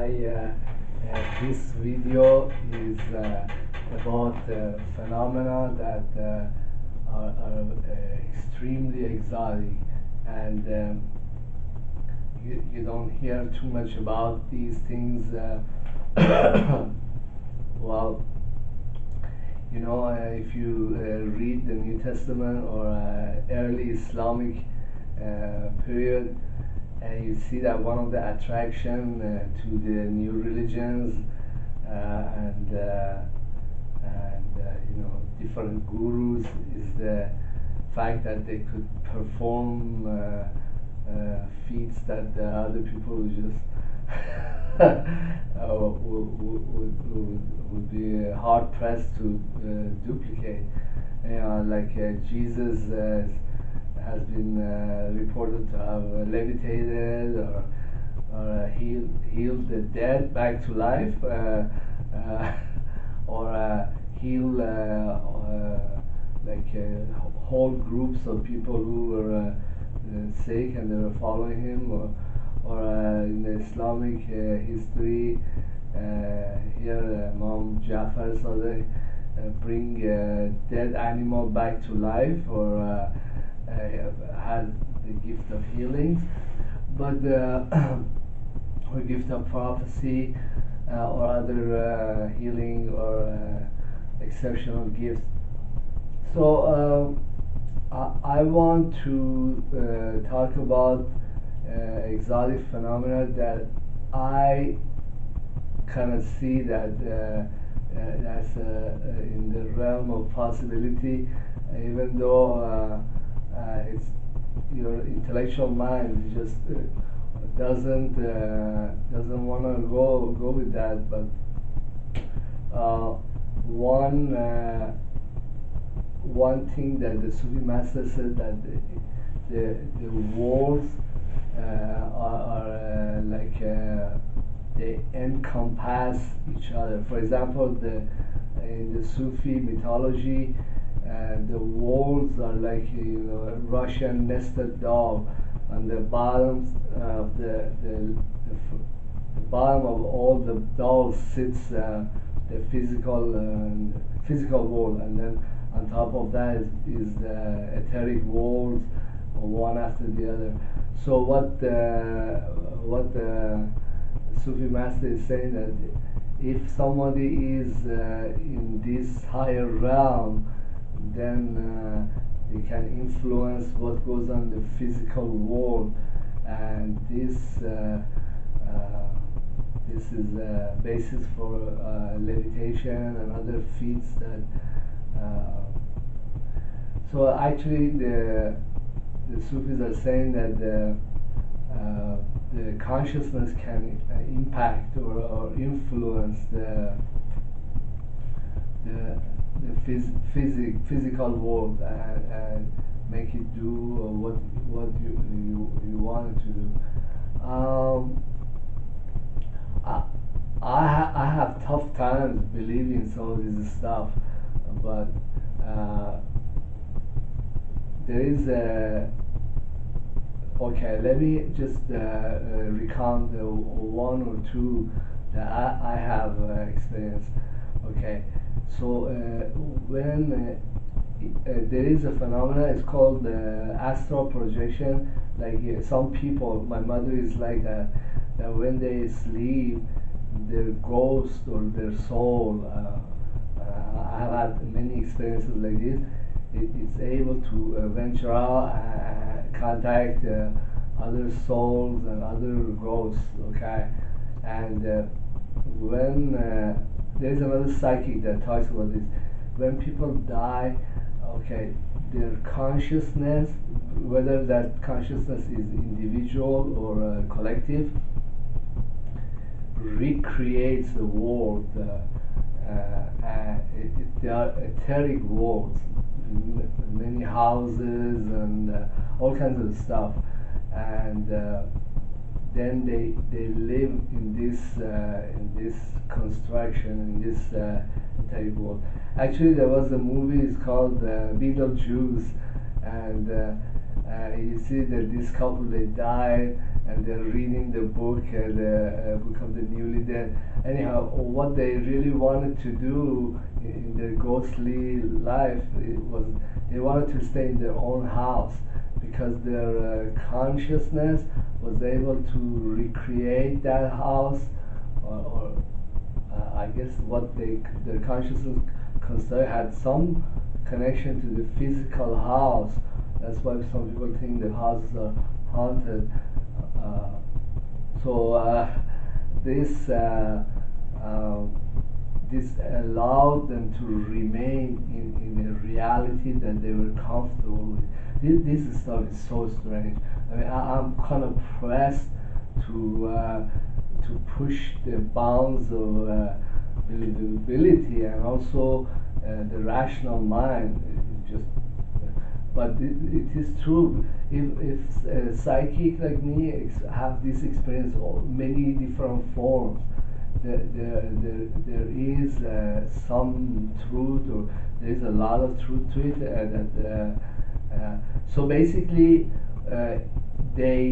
This video is about phenomena that are extremely exotic, and you don't hear too much about these things. Well, if you read the New Testament or early Islamic period, you see that one of the attraction to the new religions and different gurus is the fact that they could perform feats that the other people would just would be hard pressed to duplicate. Like Jesus has been reported to have levitated or healed the dead back to life, or heal whole groups of people who were sick and they were following him, or in the Islamic history, here Imam Jafar Sadiq bring dead animal back to life, or had the gift of healing, but or gift of prophecy, or other healing or exceptional gifts. So I want to talk about exotic phenomena that I kind of see that that's in the realm of possibility, even though it's your intellectual mind just doesn't want to go with that. But one thing that the Sufi master said, that the worlds are like they encompass each other. For example, in the Sufi mythology, the worlds are like a Russian nested doll. On the bottom of the bottom of all the dolls sits the physical world, and then on top of that is the etheric worlds, one after the other. So what the Sufi master is saying, that if somebody is in this higher realm, then they can influence what goes on in the physical world, and this is a basis for levitation and other feats that. So actually, the Sufis are saying that the consciousness can impact or influence the physical world, and make it do what you want it to do. I have tough times believing some of this stuff, but there is a. Okay, let me just recount one or two that I have experienced. Okay, so when there is a phenomenon, it's called astral projection. Like some people, my mother is like that when they sleep, their ghost or their soul, I have had many experiences like this, it's able to venture out and contact other souls and other ghosts. Okay, and when there's another psychic that talks about this, when people die, okay, their consciousness, whether that consciousness is individual or collective, recreates the world. They are etheric worlds, many houses and all kinds of stuff, and then they live in this construction, in this etheric world. Actually, there was a movie, it's called Beetlejuice, and you see that this couple, they died, and they're reading the book, the Book of the Newly Dead. Anyhow, what they really wanted to do in their ghostly life, it was they wanted to stay in their own house, because their consciousness was able to recreate that house, or I guess what their consciousness consider had some connection to the physical house. That's why some people think the houses are haunted. Uh, so this this allowed them to remain in a reality that they were comfortable with. This stuff is so strange. I mean, I'm kind of pressed to push the bounds of believability, and also the rational mind. But it is true. If a psychic like me have this experience of many different forms, there is some truth, or there is a lot of truth to it. So basically, they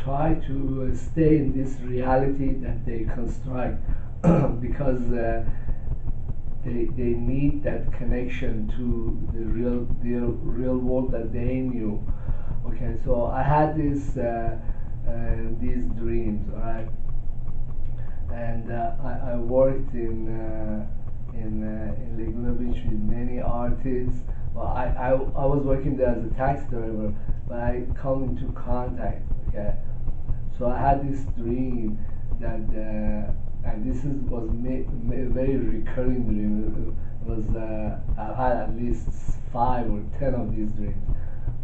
try to stay in this reality that they construct because they need that connection to the real world that they knew. Okay, so I had these dreams, all right, and I worked in Laguna Beach with many artists. Well, I was working there as a taxi driver, but I come into contact. Okay, so I had this dream that, and this was a very recurring dream. It was I've had at least 5 or 10 of these dreams.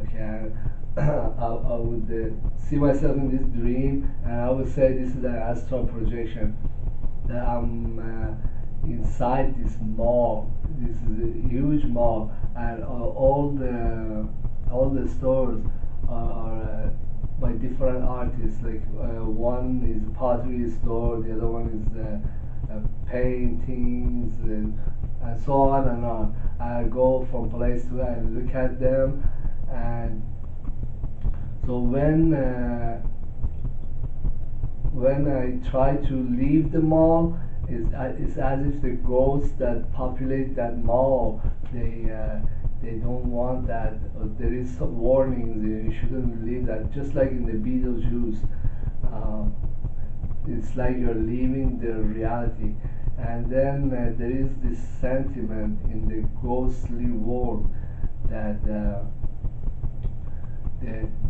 Okay, I would see myself in this dream, and I would say this is an astral projection. That I'm inside this mall. This is a huge mall, and all the stores are by different artists. Like one is a pottery store, the other one is paintings, and so on and on. I go from place to and look at them, and so when I try to leave the mall, it's as if the ghosts that populate that mall, they don't want that. There is some warnings, you shouldn't leave that. Just like in the Beetlejuice, it's like you're leaving the reality. And then there is this sentiment in the ghostly world that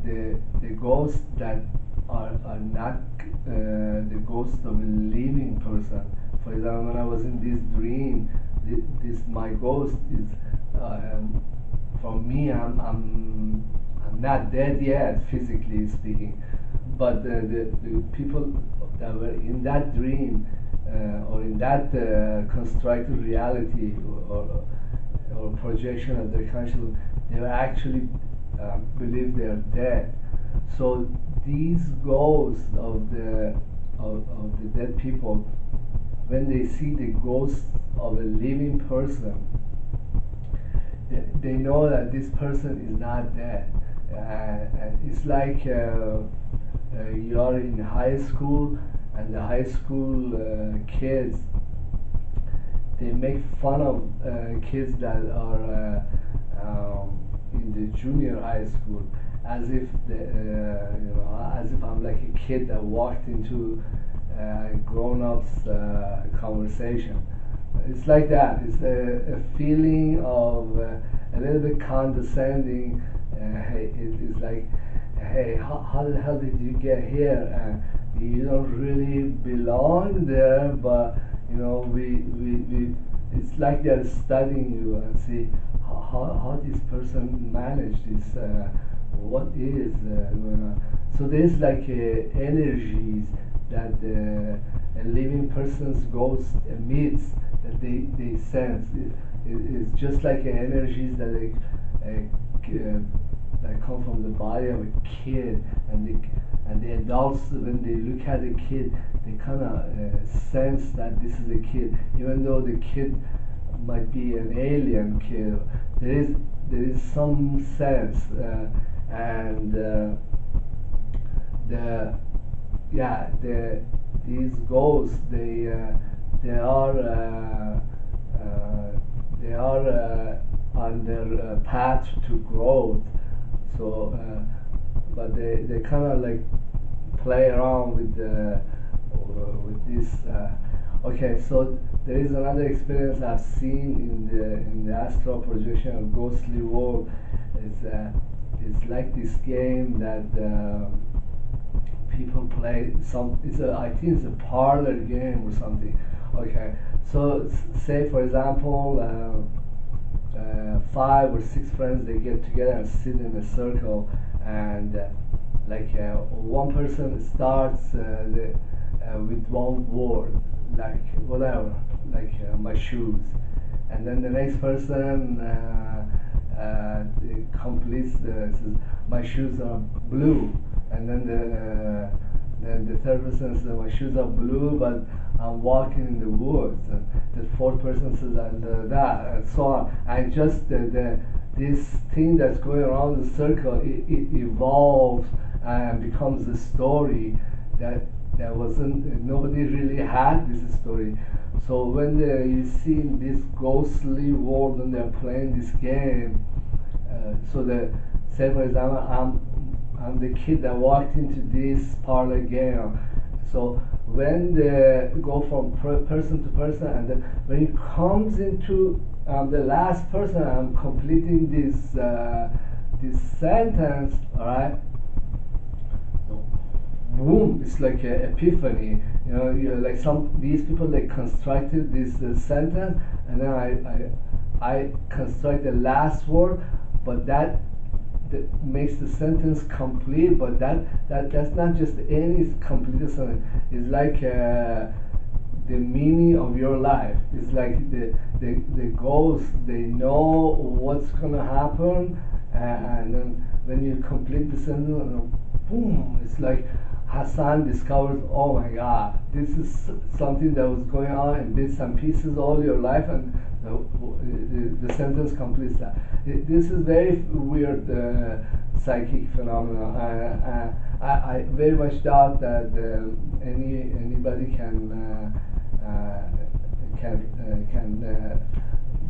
the ghosts that are not the ghost of a living person. For example, when I was in this dream, this my ghost is from me. I'm not dead yet, physically speaking, but the people that were in that dream or in that constructed reality or projection of their consciousness, they were actually believe they are dead. So these ghosts of the dead people, when they see the ghost of a living person, they know that this person is not dead. And it's like you are in high school, and the high school kids, they make fun of kids that are in the junior high school, as if as if I'm like a kid that walked into grown-ups conversation. It's like that. It's a feeling of a little bit condescending. It's like, hey, how the hell did you get here? You don't really belong there, but we it's like they're studying you and see how this person managed this. What is going on? So there's like energies that a living person's ghost emits, that they sense. It's just like energies that that come from the body of a kid, and the adults, when they look at a kid, they kind of sense that this is a kid, even though the kid might be an alien kid. There is some sense, and the yeah the these ghosts they are they are on their path to growth. So but they kind of like play around with this. Okay, so there is another experience I've seen in the astral projection of ghostly world. It's like this game that people play. I think it's a parlor game or something. Okay, so say for example. 5 or 6 friends, they get together and sit in a circle, and one person starts with one word, like whatever, like my shoes, and then the next person completes says, my shoes are blue, and then the third person says my shoes are blue, but I'm walking in the woods, and the fourth person says that, and so on, and just this thing that's going around the circle, it evolves and becomes a story that wasn't, nobody really had this story. So when you see this ghostly world when they're playing this game, so say for example I'm the kid that walked into this parlor game. So when they go from person to person, and then when it comes into the last person, I'm completing this sentence, all right? So, boom! It's like an epiphany. Like these people, they constructed this sentence, and then I construct the last word, but that makes the sentence complete. But that's not just any complete sentence. It's like the meaning of your life. It's like the ghosts, they know what's gonna happen, and then when you complete the sentence, boom! It's like Hassan discovers, oh my God, this is something that was going on in bits and pieces all your life, and the sentence completes that. This is very weird psychic phenomenon. I very much doubt that anybody can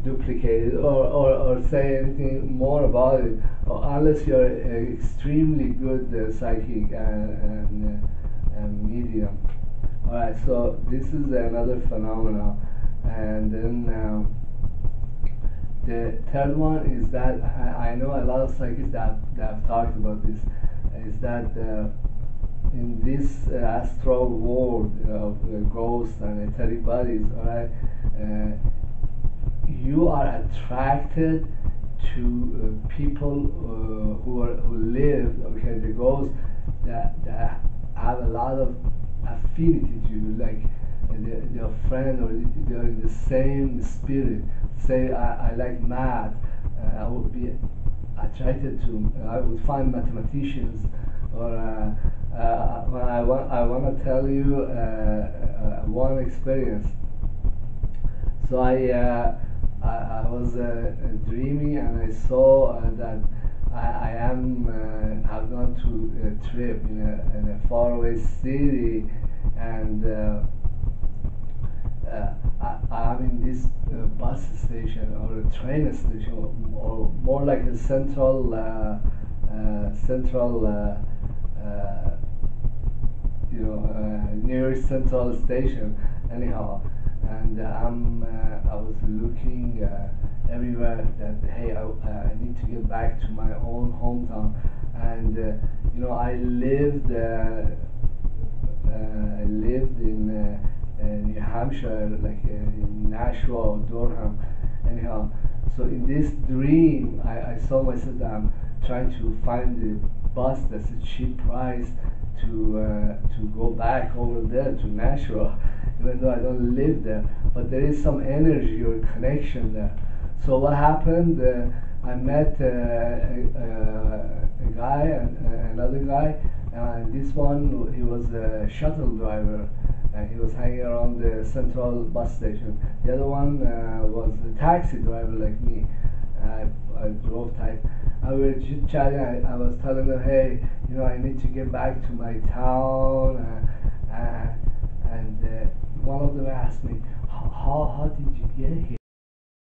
duplicate it or say anything more about it, unless you're an extremely good psychic and medium. Alright, so this is another phenomenon. And then the third one is that I know a lot of psychics that have talked about this, is that in this astral world of ghosts and etheric bodies, alright, you are attracted to people who live, okay, the ghosts that have a lot of affinity to you, like they're a friend, or they're in the same spirit. Say I like math, I would be attracted to. I would find mathematicians, or I want to tell you one experience. So I was dreaming, and I saw that I have gone to a trip in a faraway city, and I'm in this bus station or a train station, or more like a central New York Central Station. Anyhow, and I was looking everywhere that hey, I need to get back to my own hometown, and I lived in New Hampshire, like in Nashua or Durham. Anyhow, so in this dream, I saw myself that I'm trying to find the bus that's a cheap price to go back over there to Nashua, even though I don't live there. But there is some energy or connection there. So what happened? I met a guy and another guy, and this one, he was a shuttle driver, and he was hanging around the central bus station. The other one was a taxi driver like me. I drove taxi, we were chatting. I was telling them, hey, I need to get back to my town, and one of them asked me, how did you get here?